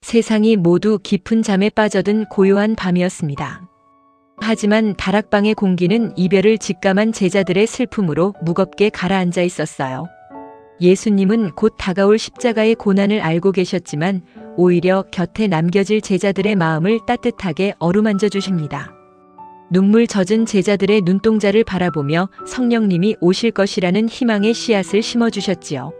세상이 모두 깊은 잠에 빠져든 고요한 밤이었습니다. 하지만 다락방의 공기는 이별을 직감한 제자들의 슬픔으로 무겁게 가라앉아 있었어요. 예수님은 곧 다가올 십자가의 고난을 알고 계셨지만 오히려 곁에 남겨질 제자들의 마음을 따뜻하게 어루만져 주십니다. 눈물 젖은 제자들의 눈동자를 바라보며 성령님이 오실 것이라는 희망의 씨앗을 심어주셨지요.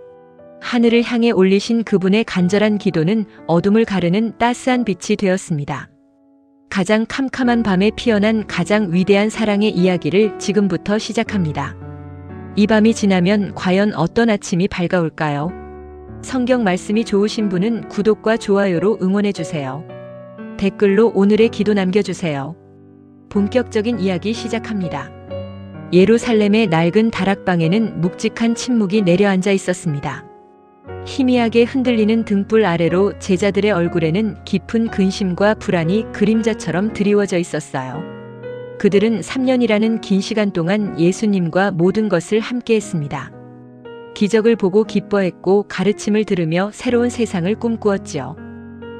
하늘을 향해 올리신 그분의 간절한 기도는 어둠을 가르는 따스한 빛이 되었습니다. 가장 캄캄한 밤에 피어난 가장 위대한 사랑의 이야기를 지금부터 시작합니다. 이 밤이 지나면 과연 어떤 아침이 밝아올까요? 성경 말씀이 좋으신 분은 구독과 좋아요로 응원해주세요. 댓글로 오늘의 기도 남겨주세요. 본격적인 이야기 시작합니다. 예루살렘의 낡은 다락방에는 묵직한 침묵이 내려앉아 있었습니다. 희미하게 흔들리는 등불 아래로 제자들의 얼굴에는 깊은 근심과 불안이 그림자처럼 드리워져 있었어요. 그들은 3년이라는 긴 시간 동안 예수님과 모든 것을 함께 했습니다. 기적을 보고 기뻐했고 가르침을 들으며 새로운 세상을 꿈꾸었지요.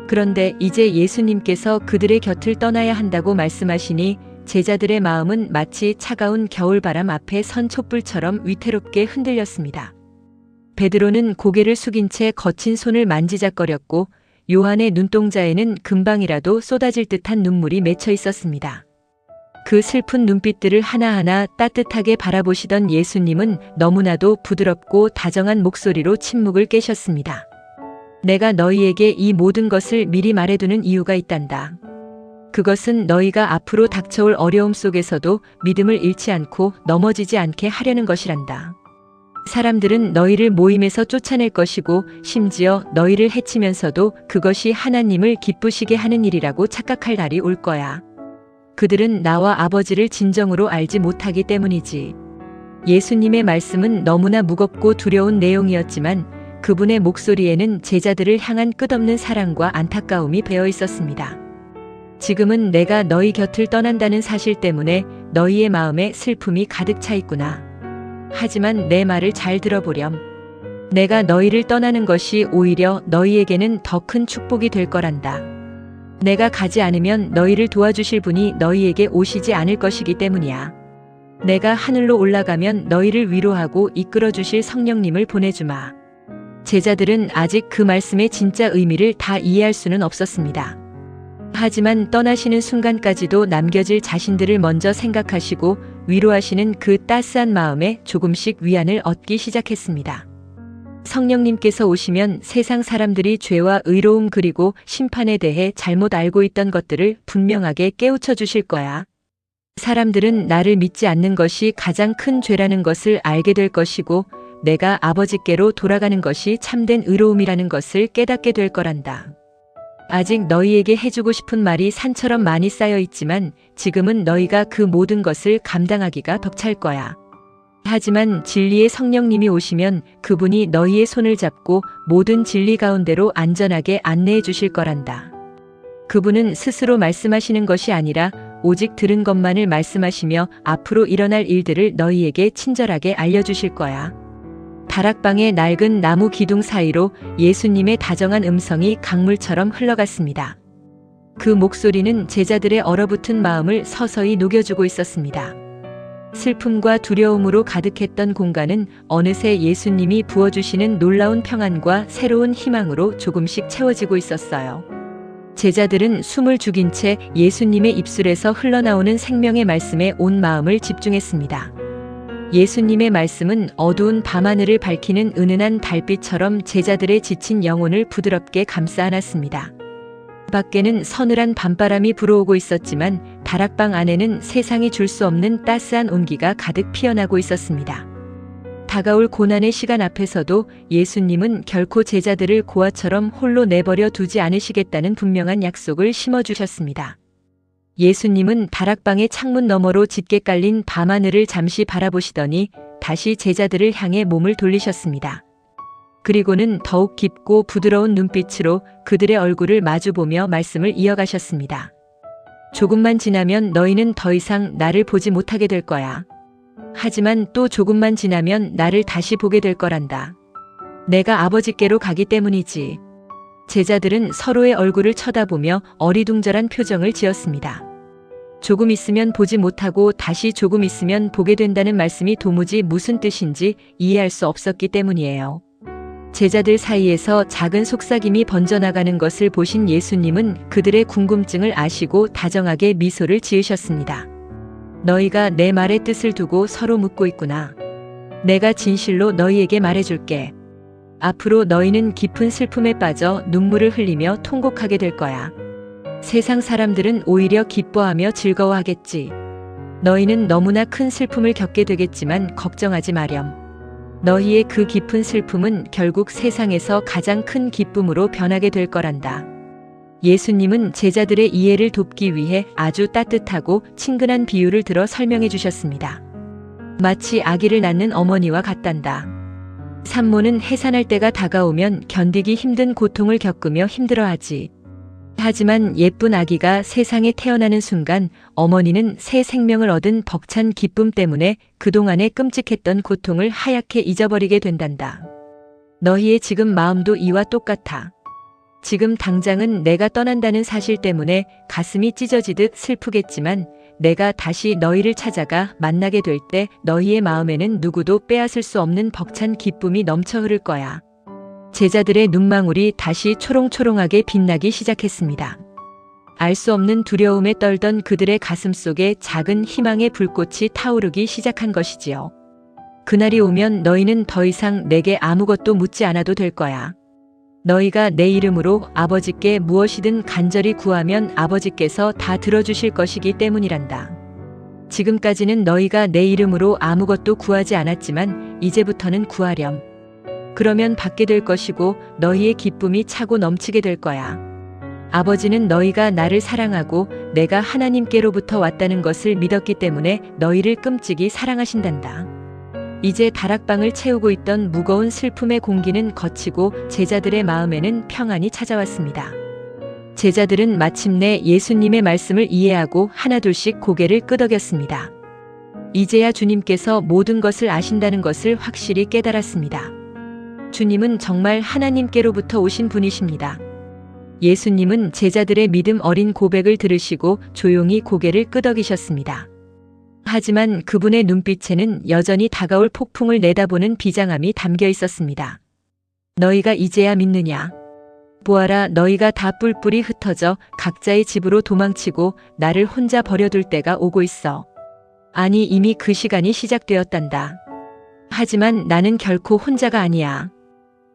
그런데 이제 예수님께서 그들의 곁을 떠나야 한다고 말씀하시니 제자들의 마음은 마치 차가운 겨울바람 앞에 선 촛불처럼 위태롭게 흔들렸습니다. 베드로는 고개를 숙인 채 거친 손을 만지작거렸고 요한의 눈동자에는 금방이라도 쏟아질 듯한 눈물이 맺혀 있었습니다. 그 슬픈 눈빛들을 하나하나 따뜻하게 바라보시던 예수님은 너무나도 부드럽고 다정한 목소리로 침묵을 깨셨습니다. 내가 너희에게 이 모든 것을 미리 말해두는 이유가 있단다. 그것은 너희가 앞으로 닥쳐올 어려움 속에서도 믿음을 잃지 않고 넘어지지 않게 하려는 것이란다. 사람들은 너희를 모임에서 쫓아낼 것이고 심지어 너희를 해치면서도 그것이 하나님을 기쁘시게 하는 일이라고 착각할 날이 올 거야. 그들은 나와 아버지를 진정으로 알지 못하기 때문이지. 예수님의 말씀은 너무나 무겁고 두려운 내용이었지만 그분의 목소리에는 제자들을 향한 끝없는 사랑과 안타까움이 배어 있었습니다. 지금은 내가 너희 곁을 떠난다는 사실 때문에 너희의 마음에 슬픔이 가득 차 있구나. 하지만 내 말을 잘 들어보렴. 내가 너희를 떠나는 것이 오히려 너희에게는 더 큰 축복이 될 거란다. 내가 가지 않으면 너희를 도와주실 분이 너희에게 오시지 않을 것이기 때문이야. 내가 하늘로 올라가면 너희를 위로하고 이끌어 주실 성령님을 보내주마. 제자들은 아직 그 말씀의 진짜 의미를 다 이해할 수는 없었습니다. 하지만 떠나시는 순간까지도 남겨질 자신들을 먼저 생각하시고 위로하시는 그 따스한 마음에 조금씩 위안을 얻기 시작했습니다. 성령님께서 오시면 세상 사람들이 죄와 의로움 그리고 심판에 대해 잘못 알고 있던 것들을 분명하게 깨우쳐 주실 거야. 사람들은 나를 믿지 않는 것이 가장 큰 죄라는 것을 알게 될 것이고 내가 아버지께로 돌아가는 것이 참된 의로움이라는 것을 깨닫게 될 거란다. 아직 너희에게 해주고 싶은 말이 산처럼 많이 쌓여 있지만 지금은 너희가 그 모든 것을 감당하기가 벅찰 거야. 하지만 진리의 성령님이 오시면 그분이 너희의 손을 잡고 모든 진리 가운데로 안전하게 안내해 주실 거란다. 그분은 스스로 말씀하시는 것이 아니라 오직 들은 것만을 말씀하시며 앞으로 일어날 일들을 너희에게 친절하게 알려주실 거야. 다락방의 낡은 나무 기둥 사이로 예수님의 다정한 음성이 강물처럼 흘러갔습니다. 그 목소리는 제자들의 얼어붙은 마음을 서서히 녹여주고 있었습니다. 슬픔과 두려움으로 가득했던 공간은 어느새 예수님이 부어주시는 놀라운 평안과 새로운 희망으로 조금씩 채워지고 있었어요. 제자들은 숨을 죽인 채 예수님의 입술에서 흘러나오는 생명의 말씀에 온 마음을 집중했습니다. 예수님의 말씀은 어두운 밤하늘을 밝히는 은은한 달빛처럼 제자들의 지친 영혼을 부드럽게 감싸 안았습니다. 밖에는 서늘한 밤바람이 불어오고 있었지만 다락방 안에는 세상이 줄 수 없는 따스한 온기가 가득 피어나고 있었습니다. 다가올 고난의 시간 앞에서도 예수님은 결코 제자들을 고아처럼 홀로 내버려 두지 않으시겠다는 분명한 약속을 심어주셨습니다. 예수님은 다락방의 창문 너머로 짙게 깔린 밤하늘을 잠시 바라보시더니 다시 제자들을 향해 몸을 돌리셨습니다. 그리고는 더욱 깊고 부드러운 눈빛으로 그들의 얼굴을 마주보며 말씀을 이어가셨습니다. 조금만 지나면 너희는 더 이상 나를 보지 못하게 될 거야. 하지만 또 조금만 지나면 나를 다시 보게 될 거란다. 내가 아버지께로 가기 때문이지. 제자들은 서로의 얼굴을 쳐다보며 어리둥절한 표정을 지었습니다. 조금 있으면 보지 못하고 다시 조금 있으면 보게 된다는 말씀이 도무지 무슨 뜻인지 이해할 수 없었기 때문이에요. 제자들 사이에서 작은 속삭임이 번져나가는 것을 보신 예수님은 그들의 궁금증을 아시고 다정하게 미소를 지으셨습니다. 너희가 내 말의 뜻을 두고 서로 묻고 있구나. 내가 진실로 너희에게 말해줄게. 앞으로 너희는 깊은 슬픔에 빠져 눈물을 흘리며 통곡하게 될 거야. 세상 사람들은 오히려 기뻐하며 즐거워하겠지. 너희는 너무나 큰 슬픔을 겪게 되겠지만 걱정하지 마렴. 너희의 그 깊은 슬픔은 결국 세상에서 가장 큰 기쁨으로 변하게 될 거란다. 예수님은 제자들의 이해를 돕기 위해 아주 따뜻하고 친근한 비유를 들어 설명해 주셨습니다. 마치 아기를 낳는 어머니와 같단다. 산모는 해산할 때가 다가오면 견디기 힘든 고통을 겪으며 힘들어하지. 하지만 예쁜 아기가 세상에 태어나는 순간 어머니는 새 생명을 얻은 벅찬 기쁨 때문에 그동안의 끔찍했던 고통을 하얗게 잊어버리게 된단다. 너희의 지금 마음도 이와 똑같아. 지금 당장은 내가 떠난다는 사실 때문에 가슴이 찢어지듯 슬프겠지만 내가 다시 너희를 찾아가 만나게 될 때 너희의 마음에는 누구도 빼앗을 수 없는 벅찬 기쁨이 넘쳐 흐를 거야. 제자들의 눈망울이 다시 초롱초롱하게 빛나기 시작했습니다. 알 수 없는 두려움에 떨던 그들의 가슴 속에 작은 희망의 불꽃이 타오르기 시작한 것이지요. 그날이 오면 너희는 더 이상 내게 아무것도 묻지 않아도 될 거야. 너희가 내 이름으로 아버지께 무엇이든 간절히 구하면 아버지께서 다 들어주실 것이기 때문이란다. 지금까지는 너희가 내 이름으로 아무것도 구하지 않았지만 이제부터는 구하렴. 그러면 받게 될 것이고 너희의 기쁨이 차고 넘치게 될 거야. 아버지는 너희가 나를 사랑하고 내가 하나님께로부터 왔다는 것을 믿었기 때문에 너희를 끔찍이 사랑하신단다. 이제 다락방을 채우고 있던 무거운 슬픔의 공기는 걷히고 제자들의 마음에는 평안이 찾아왔습니다. 제자들은 마침내 예수님의 말씀을 이해하고 하나둘씩 고개를 끄덕였습니다. 이제야 주님께서 모든 것을 아신다는 것을 확실히 깨달았습니다. 주님은 정말 하나님께로부터 오신 분이십니다. 예수님은 제자들의 믿음 어린 고백을 들으시고 조용히 고개를 끄덕이셨습니다. 하지만 그분의 눈빛에는 여전히 다가올 폭풍을 내다보는 비장함이 담겨 있었습니다. 너희가 이제야 믿느냐? 보아라, 너희가 다 뿔뿔이 흩어져 각자의 집으로 도망치고 나를 혼자 버려둘 때가 오고 있어. 아니, 이미 그 시간이 시작되었단다. 하지만 나는 결코 혼자가 아니야.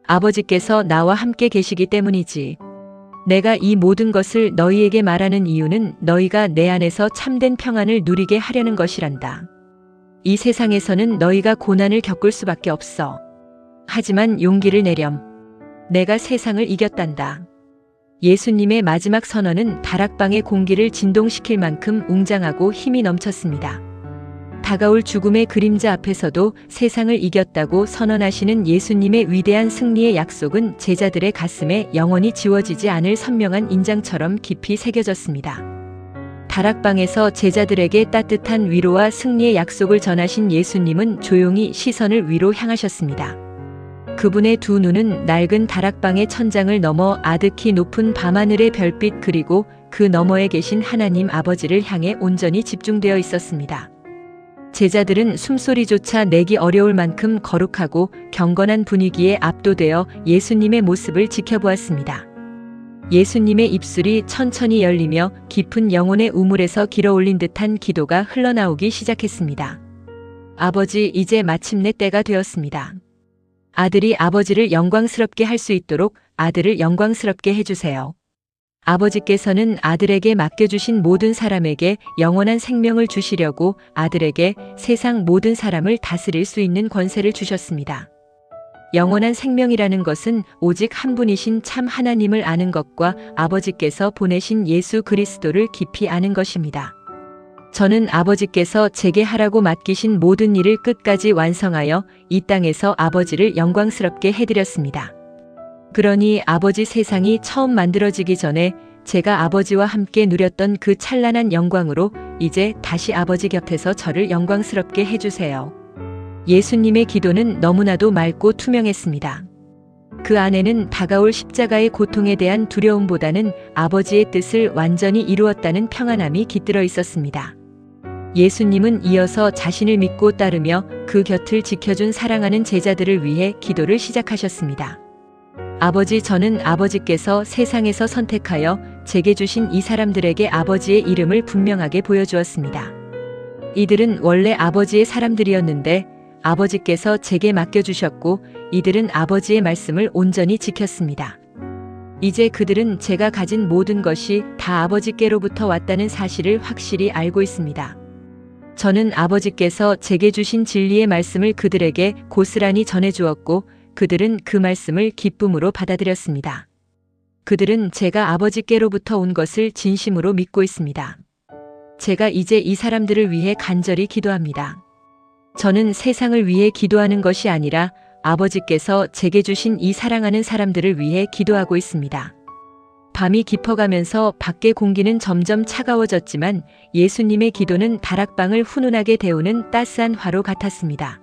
아버지께서 나와 함께 계시기 때문이지. 내가 이 모든 것을 너희에게 말하는 이유는 너희가 내 안에서 참된 평안을 누리게 하려는 것이란다. 이 세상에서는 너희가 고난을 겪을 수밖에 없어. 하지만 용기를 내렴. 내가 세상을 이겼단다. 예수님의 마지막 선언은 다락방의 공기를 진동시킬 만큼 웅장하고 힘이 넘쳤습니다. 다가올 죽음의 그림자 앞에서도 세상을 이겼다고 선언하시는 예수님의 위대한 승리의 약속은 제자들의 가슴에 영원히 지워지지 않을 선명한 인장처럼 깊이 새겨졌습니다. 다락방에서 제자들에게 따뜻한 위로와 승리의 약속을 전하신 예수님은 조용히 시선을 위로 향하셨습니다. 그분의 두 눈은 낡은 다락방의 천장을 넘어 아득히 높은 밤하늘의 별빛 그리고 그 너머에 계신 하나님 아버지를 향해 온전히 집중되어 있었습니다. 제자들은 숨소리조차 내기 어려울 만큼 거룩하고 경건한 분위기에 압도되어 예수님의 모습을 지켜보았습니다. 예수님의 입술이 천천히 열리며 깊은 영혼의 우물에서 길어올린 듯한 기도가 흘러나오기 시작했습니다. 아버지, 이제 마침내 때가 되었습니다. 아들이 아버지를 영광스럽게 할 수 있도록 아들을 영광스럽게 해주세요. 아버지께서는 아들에게 맡겨주신 모든 사람에게 영원한 생명을 주시려고 아들에게 세상 모든 사람을 다스릴 수 있는 권세를 주셨습니다. 영원한 생명이라는 것은 오직 한 분이신 참 하나님을 아는 것과 아버지께서 보내신 예수 그리스도를 깊이 아는 것입니다. 저는 아버지께서 제게 하라고 맡기신 모든 일을 끝까지 완성하여 이 땅에서 아버지를 영광스럽게 해드렸습니다. 그러니 아버지, 세상이 처음 만들어지기 전에 제가 아버지와 함께 누렸던 그 찬란한 영광으로 이제 다시 아버지 곁에서 저를 영광스럽게 해주세요. 예수님의 기도는 너무나도 맑고 투명했습니다. 그 안에는 다가올 십자가의 고통에 대한 두려움보다는 아버지의 뜻을 완전히 이루었다는 평안함이 깃들어 있었습니다. 예수님은 이어서 자신을 믿고 따르며 그 곁을 지켜준 사랑하는 제자들을 위해 기도를 시작하셨습니다. 아버지, 저는 아버지께서 세상에서 선택하여 제게 주신 이 사람들에게 아버지의 이름을 분명하게 보여주었습니다. 이들은 원래 아버지의 사람들이었는데 아버지께서 제게 맡겨주셨고 이들은 아버지의 말씀을 온전히 지켰습니다. 이제 그들은 제가 가진 모든 것이 다 아버지께로부터 왔다는 사실을 확실히 알고 있습니다. 저는 아버지께서 제게 주신 진리의 말씀을 그들에게 고스란히 전해주었고 그들은 그 말씀을 기쁨으로 받아들였습니다. 그들은 제가 아버지께로부터 온 것을 진심으로 믿고 있습니다. 제가 이제 이 사람들을 위해 간절히 기도합니다. 저는 세상을 위해 기도하는 것이 아니라 아버지께서 제게 주신 이 사랑하는 사람들을 위해 기도하고 있습니다. 밤이 깊어가면서 밖의 공기는 점점 차가워졌지만 예수님의 기도는 다락방을 훈훈하게 데우는 따스한 화로 같았습니다.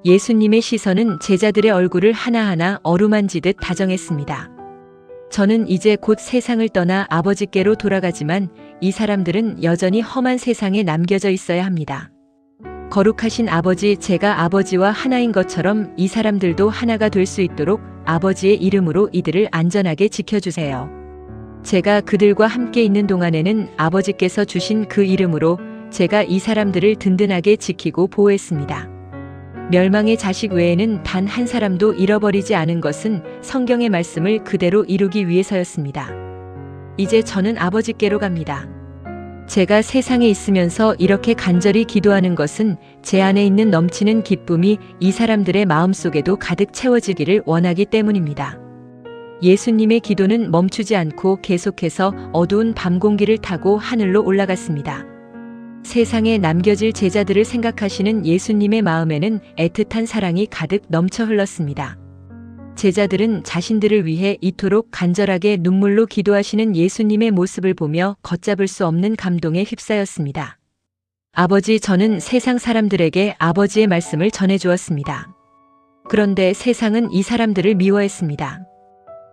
예수님의 시선은 제자들의 얼굴을 하나하나 어루만지듯 다정했습니다. 저는 이제 곧 세상을 떠나 아버지께로 돌아가지만 이 사람들은 여전히 험한 세상에 남겨져 있어야 합니다. 거룩하신 아버지, 제가 아버지와 하나인 것처럼 이 사람들도 하나가 될 수 있도록 아버지의 이름으로 이들을 안전하게 지켜주세요. 제가 그들과 함께 있는 동안에는 아버지께서 주신 그 이름으로 제가 이 사람들을 든든하게 지키고 보호했습니다. 멸망의 자식 외에는 단 한 사람도 잃어버리지 않은 것은 성경의 말씀을 그대로 이루기 위해서였습니다. 이제 저는 아버지께로 갑니다. 제가 세상에 있으면서 이렇게 간절히 기도하는 것은 제 안에 있는 넘치는 기쁨이 이 사람들의 마음속에도 가득 채워지기를 원하기 때문입니다. 예수님의 기도는 멈추지 않고 계속해서 어두운 밤 공기를 타고 하늘로 올라갔습니다. 세상에 남겨질 제자들을 생각하시는 예수님의 마음에는 애틋한 사랑이 가득 넘쳐 흘렀습니다. 제자들은 자신들을 위해 이토록 간절하게 눈물로 기도하시는 예수님의 모습을 보며 걷잡을 수 없는 감동에 휩싸였습니다. 아버지, 저는 세상 사람들에게 아버지의 말씀을 전해주었습니다. 그런데 세상은 이 사람들을 미워했습니다.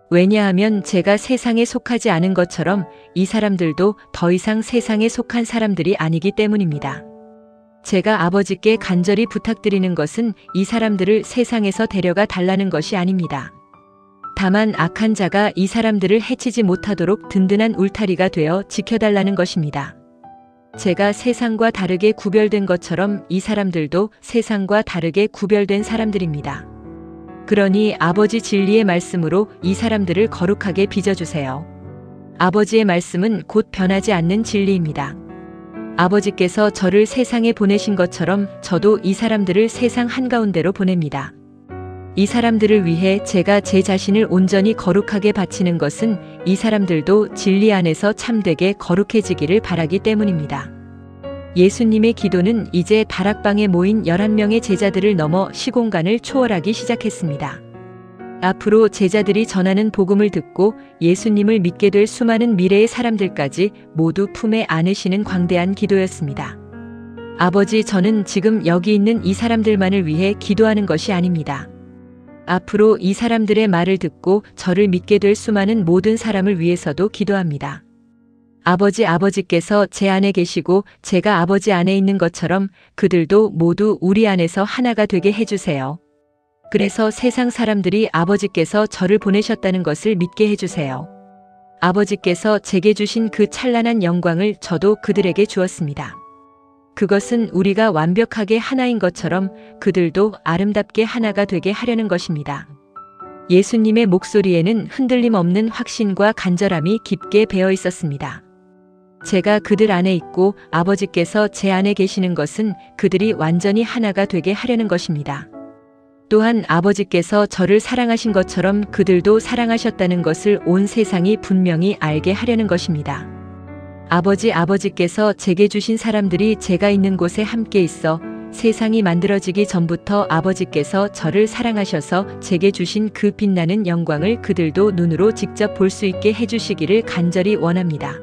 왜냐하면 제가 세상에 속하지 않은 것처럼 이 사람들도 더 이상 세상에 속한 사람들이 아니기 때문입니다. 제가 아버지께 간절히 부탁드리는 것은 이 사람들을 세상에서 데려가 달라는 것이 아닙니다. 다만 악한 자가 이 사람들을 해치지 못하도록 든든한 울타리가 되어 지켜달라는 것입니다. 제가 세상과 다르게 구별된 것처럼 이 사람들도 세상과 다르게 구별된 사람들입니다. 그러니 아버지 진리의 말씀으로 이 사람들을 거룩하게 빚어주세요. 아버지의 말씀은 곧 변하지 않는 진리입니다. 아버지께서 저를 세상에 보내신 것처럼 저도 이 사람들을 세상 한가운데로 보냅니다. 이 사람들을 위해 제가 제 자신을 온전히 거룩하게 바치는 것은 이 사람들도 진리 안에서 참되게 거룩해지기를 바라기 때문입니다. 예수님의 기도는 이제 다락방에 모인 11명의 제자들을 넘어 시공간을 초월하기 시작했습니다. 앞으로 제자들이 전하는 복음을 듣고 예수님을 믿게 될 수많은 미래의 사람들까지 모두 품에 안으시는 광대한 기도였습니다. 아버지, 저는 지금 여기 있는 이 사람들만을 위해 기도하는 것이 아닙니다. 앞으로 이 사람들의 말을 듣고 저를 믿게 될 수많은 모든 사람을 위해서도 기도합니다. 아버지께서 제 안에 계시고 제가 아버지 안에 있는 것처럼 그들도 모두 우리 안에서 하나가 되게 해주세요. 그래서 세상 사람들이 아버지께서 저를 보내셨다는 것을 믿게 해주세요. 아버지께서 제게 주신 그 찬란한 영광을 저도 그들에게 주었습니다. 그것은 우리가 완벽하게 하나인 것처럼 그들도 아름답게 하나가 되게 하려는 것입니다. 예수님의 목소리에는 흔들림 없는 확신과 간절함이 깊게 배어 있었습니다. 제가 그들 안에 있고 아버지께서 제 안에 계시는 것은 그들이 완전히 하나가 되게 하려는 것입니다. 또한 아버지께서 저를 사랑하신 것처럼 그들도 사랑하셨다는 것을 온 세상이 분명히 알게 하려는 것입니다. 아버지께서 제게 주신 사람들이 제가 있는 곳에 함께 있어 세상이 만들어지기 전부터 아버지께서 저를 사랑하셔서 제게 주신 그 빛나는 영광을 그들도 눈으로 직접 볼 수 있게 해주시기를 간절히 원합니다.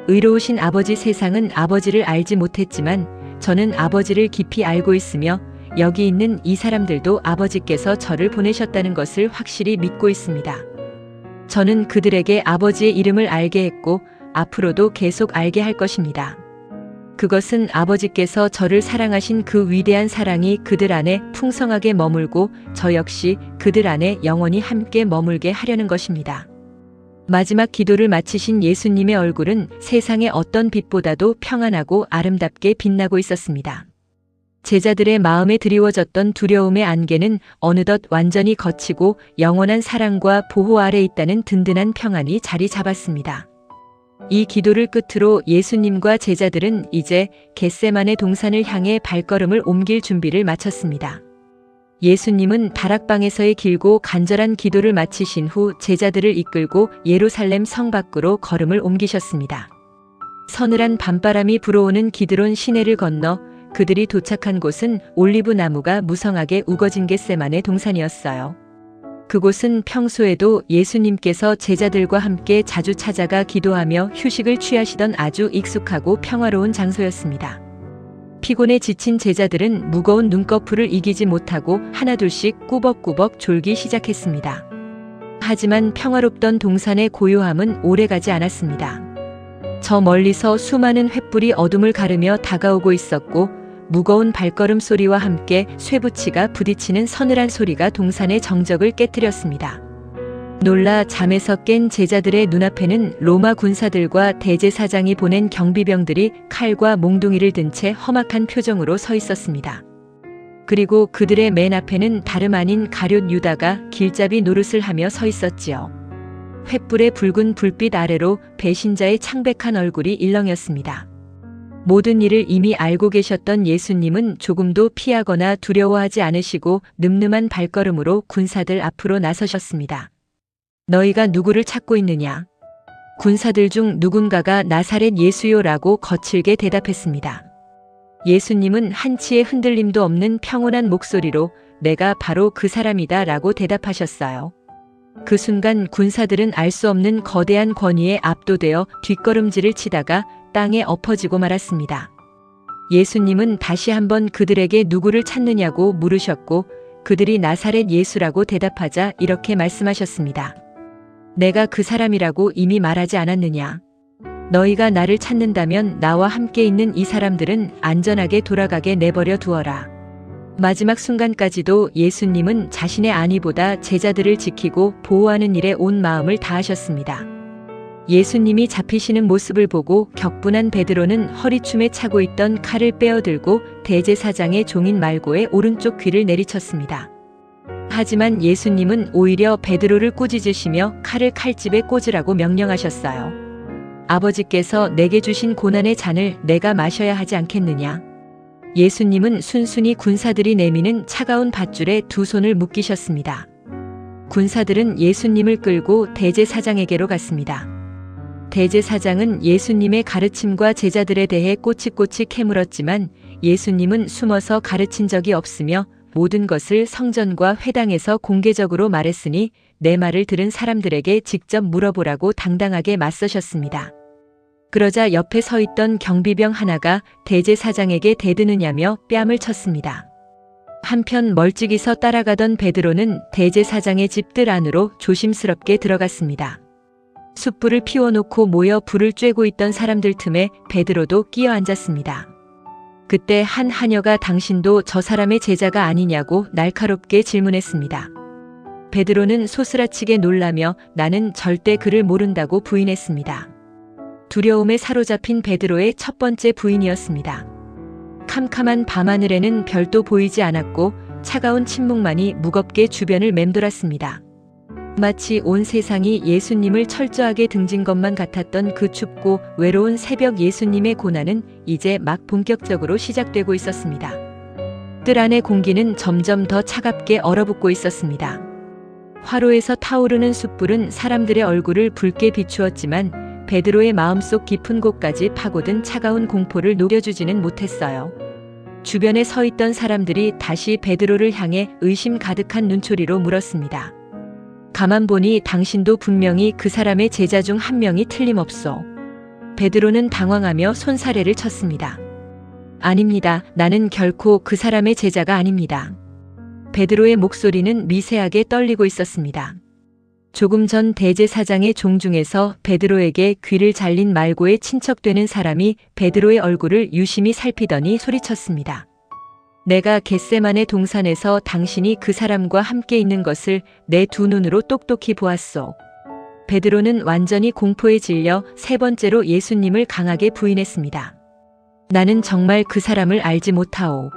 의로우신 아버지, 세상은 아버지를 알지 못했지만 저는 아버지를 깊이 알고 있으며 여기 있는 이 사람들도 아버지께서 저를 보내셨다는 것을 확실히 믿고 있습니다. 저는 그들에게 아버지의 이름을 알게 했고 앞으로도 계속 알게 할 것입니다. 그것은 아버지께서 저를 사랑하신 그 위대한 사랑이 그들 안에 풍성하게 머물고 저 역시 그들 안에 영원히 함께 머물게 하려는 것입니다. 마지막 기도를 마치신 예수님의 얼굴은 세상의 어떤 빛보다도 평안하고 아름답게 빛나고 있었습니다. 제자들의 마음에 드리워졌던 두려움의 안개는 어느덧 완전히 걷히고 영원한 사랑과 보호 아래 있다는 든든한 평안이 자리 잡았습니다. 이 기도를 끝으로 예수님과 제자들은 이제 겟세마네 동산을 향해 발걸음을 옮길 준비를 마쳤습니다. 예수님은 다락방에서의 길고 간절한 기도를 마치신 후 제자들을 이끌고 예루살렘 성 밖으로 걸음을 옮기셨습니다. 서늘한 밤바람이 불어오는 기드론 시내를 건너 그들이 도착한 곳은 올리브 나무가 무성하게 우거진 겟세마네 동산이었어요. 그곳은 평소에도 예수님께서 제자들과 함께 자주 찾아가 기도하며 휴식을 취하시던 아주 익숙하고 평화로운 장소였습니다. 피곤에 지친 제자들은 무거운 눈꺼풀을 이기지 못하고 하나둘씩 꾸벅꾸벅 졸기 시작했습니다. 하지만 평화롭던 동산의 고요함은 오래가지 않았습니다. 저 멀리서 수많은 횃불이 어둠을 가르며 다가오고 있었고 무거운 발걸음 소리와 함께 쇠붙이가 부딪히는 서늘한 소리가 동산의 정적을 깨뜨렸습니다. 놀라 잠에서 깬 제자들의 눈앞에는 로마 군사들과 대제사장이 보낸 경비병들이 칼과 몽둥이를 든 채 험악한 표정으로 서 있었습니다. 그리고 그들의 맨 앞에는 다름 아닌 가룟 유다가 길잡이 노릇을 하며 서 있었지요. 횃불의 붉은 불빛 아래로 배신자의 창백한 얼굴이 일렁였습니다. 모든 일을 이미 알고 계셨던 예수님은 조금도 피하거나 두려워하지 않으시고 늠름한 발걸음으로 군사들 앞으로 나서셨습니다. 너희가 누구를 찾고 있느냐? 군사들 중 누군가가 나사렛 예수요라고 거칠게 대답했습니다. 예수님은 한치의 흔들림도 없는 평온한 목소리로 내가 바로 그 사람이다 라고 대답하셨어요. 그 순간 군사들은 알 수 없는 거대한 권위에 압도되어 뒷걸음질을 치다가 땅에 엎어지고 말았습니다. 예수님은 다시 한번 그들에게 누구를 찾느냐고 물으셨고 그들이 나사렛 예수라고 대답하자 이렇게 말씀하셨습니다. 내가 그 사람이라고 이미 말하지 않았느냐? 너희가 나를 찾는다면 나와 함께 있는 이 사람들은 안전하게 돌아가게 내버려 두어라. 마지막 순간까지도 예수님은 자신의 안위보다 제자들을 지키고 보호하는 일에 온 마음을 다하셨습니다. 예수님이 잡히시는 모습을 보고 격분한 베드로는 허리춤에 차고 있던 칼을 빼어들고 대제사장의 종인 말고의 오른쪽 귀를 내리쳤습니다. 하지만 예수님은 오히려 베드로를 꾸짖으시며 칼을 칼집에 꽂으라고 명령하셨어요. 아버지께서 내게 주신 고난의 잔을 내가 마셔야 하지 않겠느냐? 예수님은 순순히 군사들이 내미는 차가운 밧줄에 두 손을 묶이셨습니다. 군사들은 예수님을 끌고 대제사장에게로 갔습니다. 대제사장은 예수님의 가르침과 제자들에 대해 꼬치꼬치 캐물었지만 예수님은 숨어서 가르친 적이 없으며 모든 것을 성전과 회당에서 공개적으로 말했으니 내 말을 들은 사람들에게 직접 물어보라고 당당하게 맞서셨습니다. 그러자 옆에 서 있던 경비병 하나가 대제사장에게 대드느냐며 뺨을 쳤습니다. 한편 멀찍이 서 따라가던 베드로는 대제사장의 집들 안으로 조심스럽게 들어갔습니다. 숯불을 피워놓고 모여 불을 쬐고 있던 사람들 틈에 베드로도 끼어 앉았습니다. 그때 한 하녀가 당신도 저 사람의 제자가 아니냐고 날카롭게 질문했습니다. 베드로는 소스라치게 놀라며 나는 절대 그를 모른다고 부인했습니다. 두려움에 사로잡힌 베드로의 첫 번째 부인이었습니다. 캄캄한 밤하늘에는 별도 보이지 않았고 차가운 침묵만이 무겁게 주변을 맴돌았습니다. 마치 온 세상이 예수님을 철저하게 등진 것만 같았던 그 춥고 외로운 새벽 예수님의 고난은 이제 막 본격적으로 시작되고 있었습니다. 뜰 안의 공기는 점점 더 차갑게 얼어붙고 있었습니다. 화로에서 타오르는 숯불은 사람들의 얼굴을 붉게 비추었지만 베드로의 마음속 깊은 곳까지 파고든 차가운 공포를 녹여주지는 못했어요. 주변에 서 있던 사람들이 다시 베드로를 향해 의심 가득한 눈초리로 물었습니다. 가만 보니 당신도 분명히 그 사람의 제자 중 한 명이 틀림없소. 베드로는 당황하며 손사래를 쳤습니다. 아닙니다. 나는 결코 그 사람의 제자가 아닙니다. 베드로의 목소리는 미세하게 떨리고 있었습니다. 조금 전 대제사장의 종 중에서 베드로에게 귀를 잘린 말고의 친척되는 사람이 베드로의 얼굴을 유심히 살피더니 소리쳤습니다. 내가 겟세마네 동산에서 당신이 그 사람과 함께 있는 것을 내 두 눈으로 똑똑히 보았소. 베드로는 완전히 공포에 질려 세 번째로 예수님을 강하게 부인했습니다. 나는 정말 그 사람을 알지 못하오.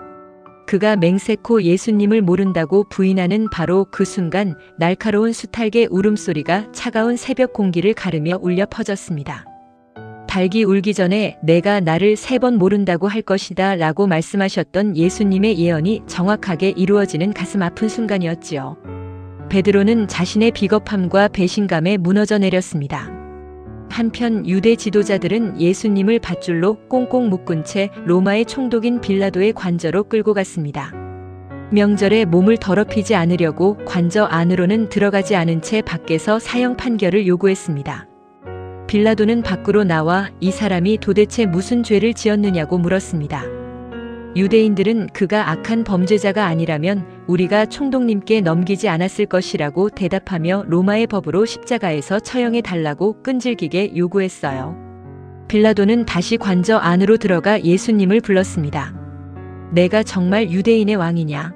그가 맹세코 예수님을 모른다고 부인하는 바로 그 순간 날카로운 수탉의 울음소리가 차가운 새벽 공기를 가르며 울려 퍼졌습니다. 닭이 울기 전에 내가 나를 3번 모른다고 할 것이다 라고 말씀하셨던 예수님의 예언이 정확하게 이루어지는 가슴 아픈 순간이었지요. 베드로는 자신의 비겁함과 배신감에 무너져 내렸습니다. 한편 유대 지도자들은 예수님을 밧줄로 꽁꽁 묶은 채 로마의 총독인 빌라도의 관저로 끌고 갔습니다. 명절에 몸을 더럽히지 않으려고 관저 안으로는 들어가지 않은 채 밖에서 사형 판결을 요구했습니다. 빌라도는 밖으로 나와 이 사람이 도대체 무슨 죄를 지었느냐고 물었습니다. 유대인들은 그가 악한 범죄자가 아니라면 우리가 총독님께 넘기지 않았을 것이라고 대답하며 로마의 법으로 십자가에서 처형해 달라고 끈질기게 요구했어요. 빌라도는 다시 관저 안으로 들어가 예수님을 불렀습니다. 내가 정말 유대인의 왕이냐?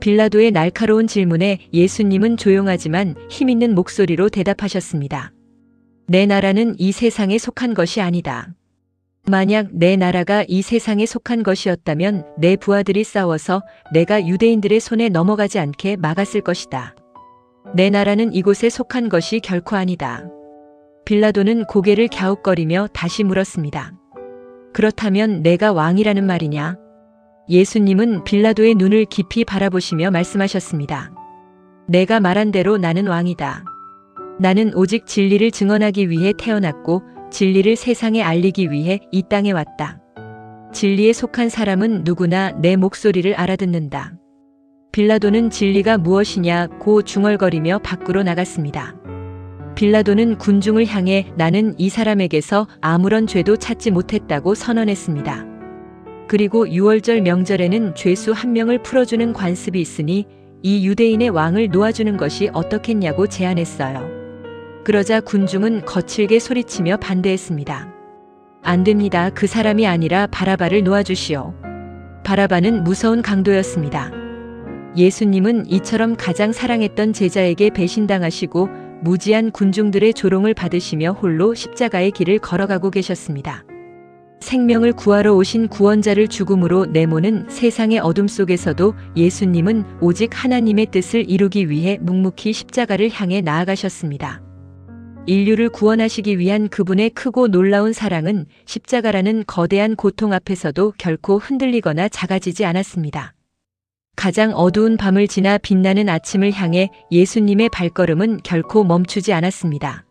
빌라도의 날카로운 질문에 예수님은 조용하지만 힘있는 목소리로 대답하셨습니다. 내 나라는 이 세상에 속한 것이 아니다. 만약 내 나라가 이 세상에 속한 것이었다면 내 부하들이 싸워서 내가 유대인들의 손에 넘어가지 않게 막았을 것이다. 내 나라는 이곳에 속한 것이 결코 아니다. 빌라도는 고개를 갸웃거리며 다시 물었습니다. 그렇다면 내가 왕이라는 말이냐? 예수님은 빌라도의 눈을 깊이 바라보시며 말씀하셨습니다. 내가 말한 대로 나는 왕이다. 나는 오직 진리를 증언하기 위해 태어났고 진리를 세상에 알리기 위해 이 땅에 왔다. 진리에 속한 사람은 누구나 내 목소리를 알아듣는다. 빌라도는 진리가 무엇이냐고 중얼거리며 밖으로 나갔습니다. 빌라도는 군중을 향해 나는 이 사람에게서 아무런 죄도 찾지 못했다고 선언했습니다. 그리고 6월절 명절에는 죄수 1명을 풀어주는 관습이 있으니 이 유대인의 왕을 놓아주는 것이 어떻겠냐고 제안했어요. 그러자 군중은 거칠게 소리치며 반대했습니다. 안 됩니다. 그 사람이 아니라 바라바를 놓아주시오. 바라바는 무서운 강도였습니다. 예수님은 이처럼 가장 사랑했던 제자에게 배신당하시고 무지한 군중들의 조롱을 받으시며 홀로 십자가의 길을 걸어가고 계셨습니다. 생명을 구하러 오신 구원자를 죽음으로 내모는 세상의 어둠 속에서도 예수님은 오직 하나님의 뜻을 이루기 위해 묵묵히 십자가를 향해 나아가셨습니다. 인류를 구원하시기 위한 그분의 크고 놀라운 사랑은 십자가라는 거대한 고통 앞에서도 결코 흔들리거나 작아지지 않았습니다. 가장 어두운 밤을 지나 빛나는 아침을 향해 예수님의 발걸음은 결코 멈추지 않았습니다.